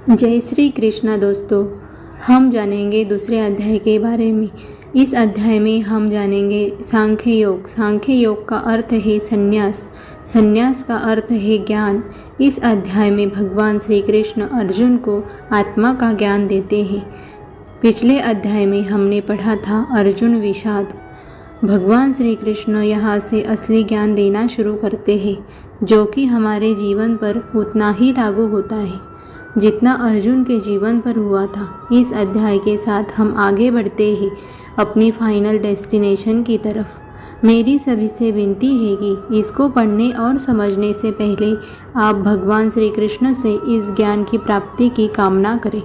जय श्री कृष्णा दोस्तों, हम जानेंगे दूसरे अध्याय के बारे में। इस अध्याय में हम जानेंगे सांख्य योग। सांख्य योग का अर्थ है संन्यास, संन्यास का अर्थ है ज्ञान। इस अध्याय में भगवान श्री कृष्ण अर्जुन को आत्मा का ज्ञान देते हैं। पिछले अध्याय में हमने पढ़ा था अर्जुन विषाद। भगवान श्री कृष्ण यहाँ से असली ज्ञान देना शुरू करते हैं, जो कि हमारे जीवन पर उतना ही लागू होता है जितना अर्जुन के जीवन पर हुआ था। इस अध्याय के साथ हम आगे बढ़ते हैं अपनी फाइनल डेस्टिनेशन की तरफ। मेरी सभी से विनती है कि इसको पढ़ने और समझने से पहले आप भगवान श्री कृष्ण से इस ज्ञान की प्राप्ति की कामना करें।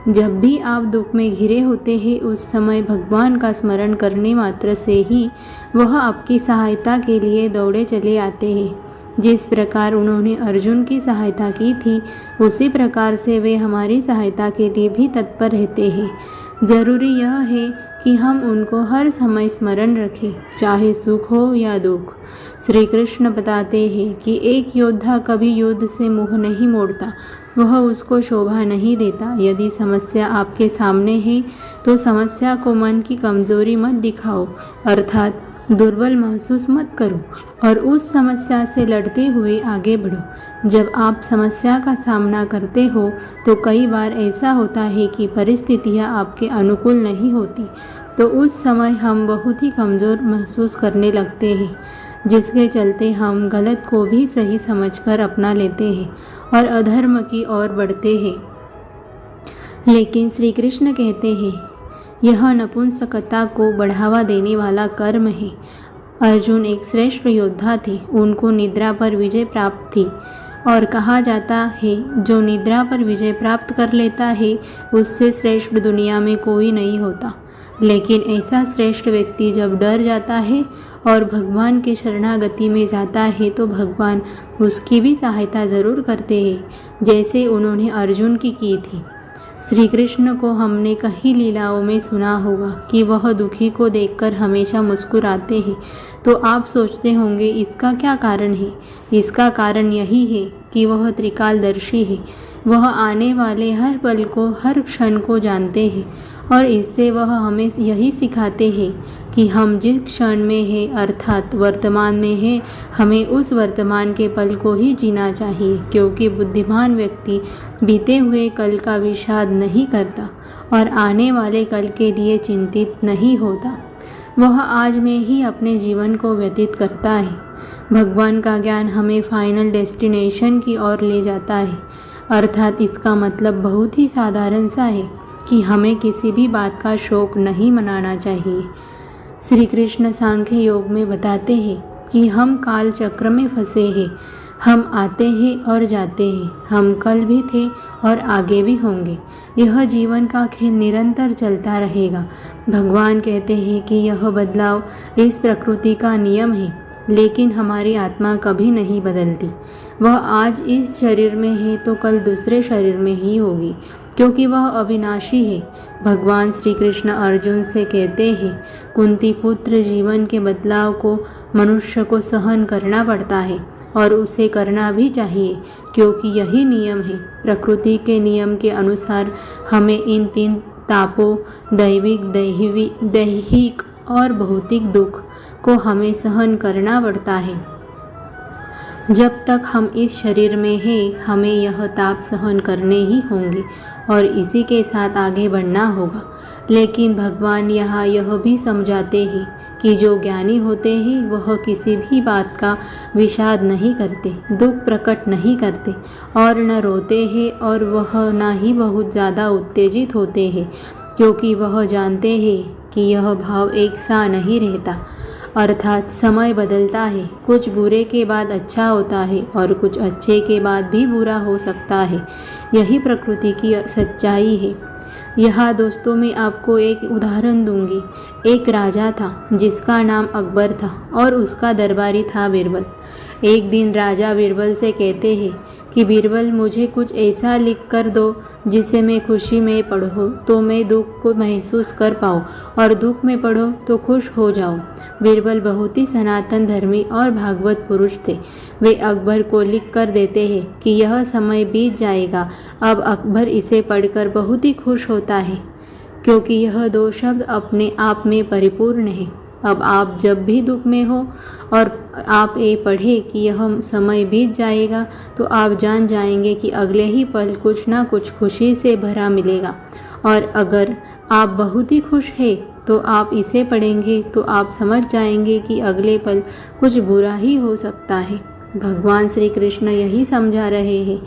जब भी आप दुख में घिरे होते हैं, उस समय भगवान का स्मरण करने मात्र से ही वह आपकी सहायता के लिए दौड़े चले आते हैं। जिस प्रकार उन्होंने अर्जुन की सहायता की थी, उसी प्रकार से वे हमारी सहायता के लिए भी तत्पर रहते हैं। ज़रूरी यह है कि हम उनको हर समय स्मरण रखें, चाहे सुख हो या दुख। श्री कृष्ण बताते हैं कि एक योद्धा कभी युद्ध से मुँह नहीं मोड़ता, वह उसको शोभा नहीं देता। यदि समस्या आपके सामने है तो समस्या को मन की कमजोरी मत दिखाओ, अर्थात दुर्बल महसूस मत करो और उस समस्या से लड़ते हुए आगे बढ़ो। जब आप समस्या का सामना करते हो तो कई बार ऐसा होता है कि परिस्थितियाँ आपके अनुकूल नहीं होती, तो उस समय हम बहुत ही कमज़ोर महसूस करने लगते हैं, जिसके चलते हम गलत को भी सही समझकर अपना लेते हैं और अधर्म की ओर बढ़ते हैं। लेकिन श्री कृष्ण कहते हैं, यह नपुंसकता को बढ़ावा देने वाला कर्म है। अर्जुन एक श्रेष्ठ योद्धा थे, उनको निद्रा पर विजय प्राप्त थी और कहा जाता है जो निद्रा पर विजय प्राप्त कर लेता है उससे श्रेष्ठ दुनिया में कोई नहीं होता। लेकिन ऐसा श्रेष्ठ व्यक्ति जब डर जाता है और भगवान के शरणागति में जाता है तो भगवान उसकी भी सहायता ज़रूर करते हैं, जैसे उन्होंने अर्जुन की थी। श्री कृष्ण को हमने कई लीलाओं में सुना होगा कि वह दुखी को देखकर हमेशा मुस्कुराते हैं। तो आप सोचते होंगे इसका क्या कारण है? इसका कारण यही है कि वह त्रिकालदर्शी है। वह आने वाले हर पल को, हर क्षण को जानते हैं और इससे वह हमें यही सिखाते हैं कि हम जिस क्षण में हैं, अर्थात वर्तमान में हैं, हमें उस वर्तमान के पल को ही जीना चाहिए, क्योंकि बुद्धिमान व्यक्ति बीते हुए कल का विषाद नहीं करता और आने वाले कल के लिए चिंतित नहीं होता। वह आज में ही अपने जीवन को व्यतीत करता है। भगवान का ज्ञान हमें फाइनल डेस्टिनेशन की ओर ले जाता है, अर्थात इसका मतलब बहुत ही साधारण सा है कि हमें किसी भी बात का शौक नहीं मनाना चाहिए। श्री कृष्ण सांख्य योग में बताते हैं कि हम काल चक्र में फंसे हैं। हम आते हैं और जाते हैं, हम कल भी थे और आगे भी होंगे। यह जीवन का खेल निरंतर चलता रहेगा। भगवान कहते हैं कि यह बदलाव इस प्रकृति का नियम है, लेकिन हमारी आत्मा कभी नहीं बदलती। वह आज इस शरीर में है तो कल दूसरे शरीर में ही होगी, क्योंकि वह अविनाशी है। भगवान श्री कृष्ण अर्जुन से कहते हैं, कुंती पुत्र, जीवन के बदलाव को मनुष्य को सहन करना पड़ता है और उसे करना भी चाहिए, क्योंकि यही नियम है। प्रकृति के नियम के अनुसार हमें इन तीन तापों, दैविक, दैहिक और भौतिक दुख को हमें सहन करना पड़ता है। जब तक हम इस शरीर में हैं, हमें यह ताप सहन करने ही होंगे और इसी के साथ आगे बढ़ना होगा। लेकिन भगवान यहाँ यह भी समझाते हैं कि जो ज्ञानी होते हैं वह किसी भी बात का विषाद नहीं करते, दुख प्रकट नहीं करते और न रोते हैं और वह न ही बहुत ज़्यादा उत्तेजित होते हैं, क्योंकि वह जानते हैं कि यह भाव एक सा नहीं रहता, अर्थात समय बदलता है। कुछ बुरे के बाद अच्छा होता है और कुछ अच्छे के बाद भी बुरा हो सकता है। यही प्रकृति की सच्चाई है। यहाँ दोस्तों मैं आपको एक उदाहरण दूंगी। एक राजा था जिसका नाम अकबर था और उसका दरबारी था बीरबल। एक दिन राजा बीरबल से कहते हैं कि बीरबल मुझे कुछ ऐसा लिख कर दो जिसे मैं खुशी में पढ़ूँ तो मैं दुख को महसूस कर पाऊँ और दुख में पढ़ो तो खुश हो जाऊँ। बीरबल बहुत ही सनातन धर्मी और भागवत पुरुष थे। वे अकबर को लिख कर देते हैं कि यह समय बीत जाएगा। अब अकबर इसे पढ़कर बहुत ही खुश होता है क्योंकि यह 2 शब्द अपने आप में परिपूर्ण है। अब आप जब भी दुख में हो और आप ये पढ़े कि यह समय बीत जाएगा तो आप जान जाएंगे कि अगले ही पल कुछ ना कुछ खुशी से भरा मिलेगा। और अगर आप बहुत ही खुश हैं तो आप इसे पढ़ेंगे तो आप समझ जाएंगे कि अगले पल कुछ बुरा ही हो सकता है। भगवान श्री कृष्ण यही समझा रहे हैं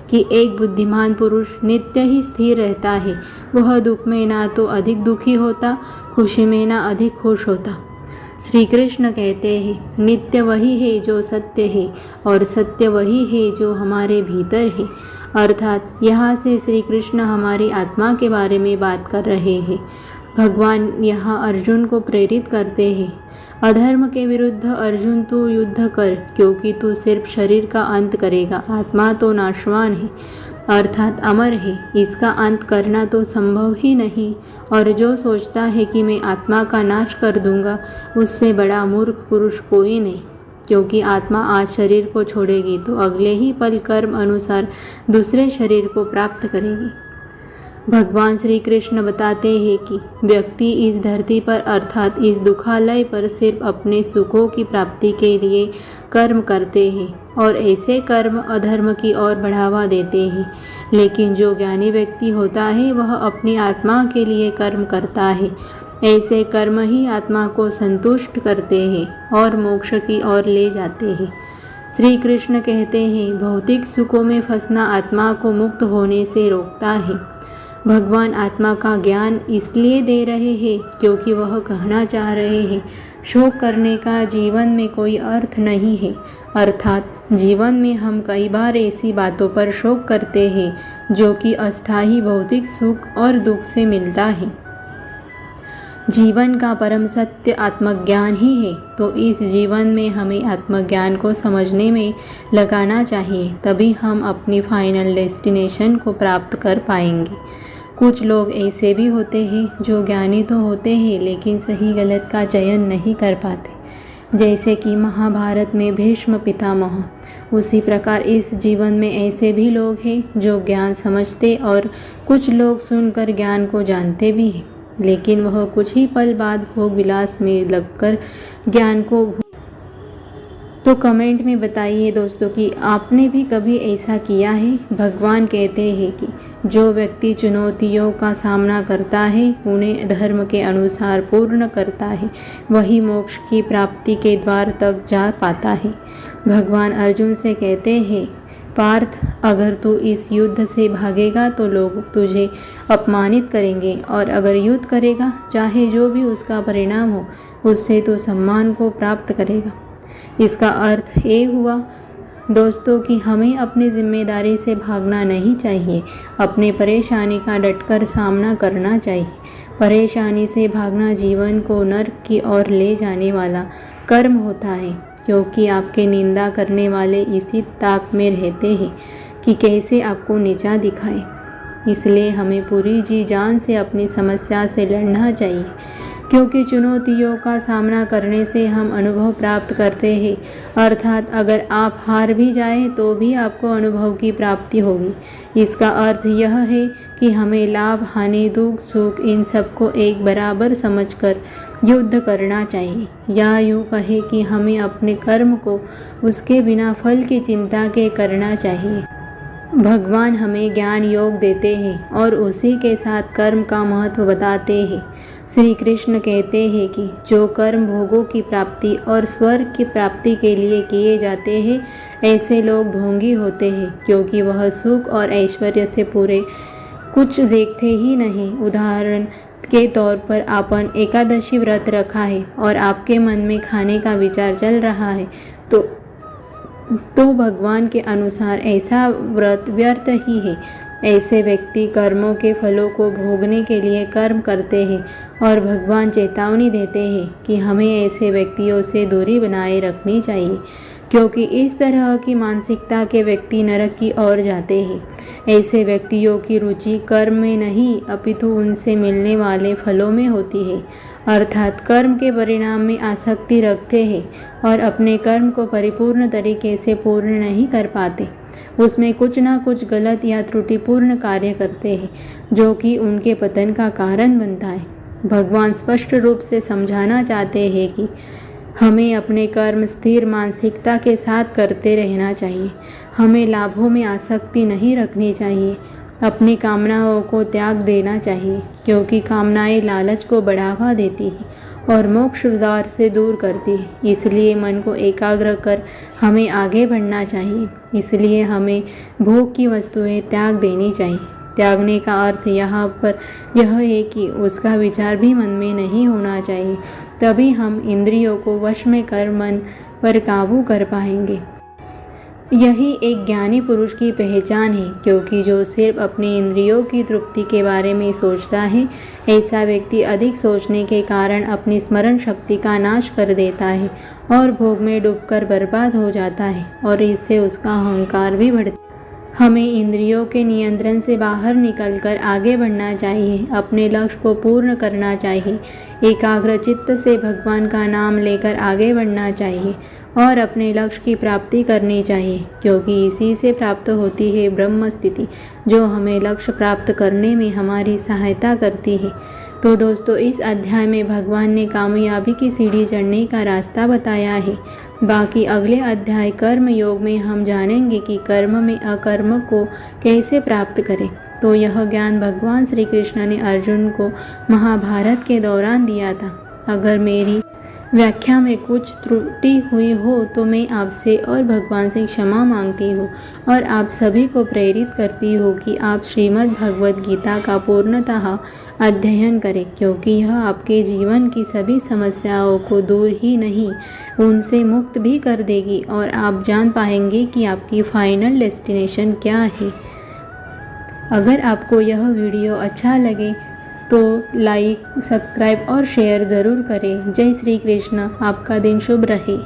कि एक बुद्धिमान पुरुष नित्य ही स्थिर रहता है। वह दुख में ना तो अधिक दुखी होता, खुशी में ना अधिक खुश होता। श्री कृष्ण कहते हैं नित्य वही है जो सत्य है और सत्य वही है जो हमारे भीतर है। अर्थात यहाँ से श्री कृष्ण हमारी आत्मा के बारे में बात कर रहे हैं। भगवान यहाँ अर्जुन को प्रेरित करते हैं, अधर्म के विरुद्ध अर्जुन तू युद्ध कर, क्योंकि तू सिर्फ शरीर का अंत करेगा, आत्मा तो नाशवान है अर्थात अमर है। इसका अंत करना तो संभव ही नहीं। और जो सोचता है कि मैं आत्मा का नाश कर दूंगा, उससे बड़ा मूर्ख पुरुष कोई नहीं। क्योंकि आत्मा आज शरीर को छोड़ेगी तो अगले ही पल कर्म अनुसार दूसरे शरीर को प्राप्त करेगी। भगवान श्री कृष्ण बताते हैं कि व्यक्ति इस धरती पर अर्थात इस दुखालय पर सिर्फ अपने सुखों की प्राप्ति के लिए कर्म करते हैं और ऐसे कर्म अधर्म की ओर बढ़ावा देते हैं। लेकिन जो ज्ञानी व्यक्ति होता है वह अपनी आत्मा के लिए कर्म करता है। ऐसे कर्म ही आत्मा को संतुष्ट करते हैं और मोक्ष की ओर ले जाते हैं। श्री कृष्ण कहते हैं भौतिक सुखों में फंसना आत्मा को मुक्त होने से रोकता है। भगवान आत्मा का ज्ञान इसलिए दे रहे हैं क्योंकि वह कहना चाह रहे हैं शोक करने का जीवन में कोई अर्थ नहीं है। अर्थात जीवन में हम कई बार ऐसी बातों पर शोक करते हैं जो कि अस्थायी भौतिक सुख और दुख से मिलता है। जीवन का परम सत्य आत्मज्ञान ही है, तो इस जीवन में हमें आत्मज्ञान को समझने में लगाना चाहिए, तभी हम अपनी फाइनल डेस्टिनेशन को प्राप्त कर पाएंगे। कुछ लोग ऐसे भी होते हैं जो ज्ञानी तो होते हैं लेकिन सही गलत का चयन नहीं कर पाते, जैसे कि महाभारत में भीष्म पितामह। उसी प्रकार इस जीवन में ऐसे भी लोग हैं जो ज्ञान समझते और कुछ लोग सुनकर ज्ञान को जानते भी हैं, लेकिन वह कुछ ही पल बाद भोग विलास में लगकर ज्ञान को तो कमेंट में बताइए दोस्तों कि आपने भी कभी ऐसा किया है। भगवान कहते हैं कि जो व्यक्ति चुनौतियों का सामना करता है, उन्हें धर्म के अनुसार पूर्ण करता है, वही मोक्ष की प्राप्ति के द्वार तक जा पाता है। भगवान अर्जुन से कहते हैं पार्थ, अगर तू इस युद्ध से भागेगा तो लोग तुझे अपमानित करेंगे और अगर युद्ध करेगा, चाहे जो भी उसका परिणाम हो, उससे तू सम्मान को प्राप्त करेगा। इसका अर्थ ये हुआ दोस्तों कि हमें अपनी जिम्मेदारी से भागना नहीं चाहिए, अपने परेशानी का डटकर सामना करना चाहिए। परेशानी से भागना जीवन को नर्क की ओर ले जाने वाला कर्म होता है, क्योंकि आपके निंदा करने वाले इसी ताक में रहते हैं कि कैसे आपको नीचा दिखाएं। इसलिए हमें पूरी जी जान से अपनी समस्या से लड़ना चाहिए, क्योंकि चुनौतियों का सामना करने से हम अनुभव प्राप्त करते हैं। अर्थात अगर आप हार भी जाएं तो भी आपको अनुभव की प्राप्ति होगी। इसका अर्थ यह है कि हमें लाभ, हानि, दुख, सुख इन सबको एक बराबर समझकर युद्ध करना चाहिए, या यूँ कहे कि हमें अपने कर्म को उसके बिना फल की चिंता के करना चाहिए। भगवान हमें ज्ञान योग देते हैं और उसी के साथ कर्म का महत्व बताते हैं। श्री कृष्ण कहते हैं कि जो कर्म भोगों की प्राप्ति और स्वर्ग की प्राप्ति के लिए किए जाते हैं, ऐसे लोग ढोंगी होते हैं, क्योंकि वह सुख और ऐश्वर्य से पूरे कुछ देखते ही नहीं। उदाहरण के तौर पर आपन एकादशी व्रत रखा है और आपके मन में खाने का विचार चल रहा है तो भगवान के अनुसार ऐसा व्रत व्यर्थ ही है। ऐसे व्यक्ति कर्मों के फलों को भोगने के लिए कर्म करते हैं और भगवान चेतावनी देते हैं कि हमें ऐसे व्यक्तियों से दूरी बनाए रखनी चाहिए, क्योंकि इस तरह की मानसिकता के व्यक्ति नरक की ओर जाते हैं। ऐसे व्यक्तियों की रुचि कर्म में नहीं अपितु उनसे मिलने वाले फलों में होती है, अर्थात कर्म के परिणाम में आसक्ति रखते हैं और अपने कर्म को परिपूर्ण तरीके से पूर्ण नहीं कर पाते। उसमें कुछ ना कुछ गलत या त्रुटिपूर्ण कार्य करते हैं जो कि उनके पतन का कारण बनता है। भगवान स्पष्ट रूप से समझाना चाहते हैं कि हमें अपने कर्म स्थिर मानसिकता के साथ करते रहना चाहिए। हमें लाभों में आसक्ति नहीं रखनी चाहिए। अपनी कामनाओं को त्याग देना चाहिए, क्योंकि कामनाएं लालच को बढ़ावा देती हैं और मोक्ष द्वार से दूर करती है। इसलिए मन को एकाग्र कर हमें आगे बढ़ना चाहिए। इसलिए हमें भोग की वस्तुएं त्याग देनी चाहिए। त्यागने का अर्थ यहाँ पर यह है कि उसका विचार भी मन में नहीं होना चाहिए। तभी हम इंद्रियों को वश में कर मन पर काबू कर पाएंगे। यही एक ज्ञानी पुरुष की पहचान है, क्योंकि जो सिर्फ अपनी इंद्रियों की तृप्ति के बारे में सोचता है, ऐसा व्यक्ति अधिक सोचने के कारण अपनी स्मरण शक्ति का नाश कर देता है और भोग में डूबकर बर्बाद हो जाता है और इससे उसका अहंकार भी बढ़ता है। हमें इंद्रियों के नियंत्रण से बाहर निकलकर आगे बढ़ना चाहिए, अपने लक्ष्य को पूर्ण करना चाहिए, एकाग्र चित्त से भगवान का नाम लेकर आगे बढ़ना चाहिए और अपने लक्ष्य की प्राप्ति करनी चाहिए, क्योंकि इसी से प्राप्त होती है ब्रह्म स्थिति, जो हमें लक्ष्य प्राप्त करने में हमारी सहायता करती है। तो दोस्तों, इस अध्याय में भगवान ने कामयाबी की सीढ़ी चढ़ने का रास्ता बताया है। बाकी अगले अध्याय कर्म योग में हम जानेंगे कि कर्म में अकर्म को कैसे प्राप्त करें। तो यह ज्ञान भगवान श्री कृष्ण ने अर्जुन को महाभारत के दौरान दिया था। अगर मेरी व्याख्या में कुछ त्रुटि हुई हो तो मैं आपसे और भगवान से क्षमा मांगती हूँ और आप सभी को प्रेरित करती हूँ कि आप श्रीमद् भगवद गीता का पूर्णतः अध्ययन करें, क्योंकि यह आपके जीवन की सभी समस्याओं को दूर ही नहीं उनसे मुक्त भी कर देगी और आप जान पाएंगे कि आपकी फाइनल डेस्टिनेशन क्या है। अगर आपको यह वीडियो अच्छा लगे तो लाइक, सब्सक्राइब और शेयर ज़रूर करें। जय श्री कृष्ण। आपका दिन शुभ रहे।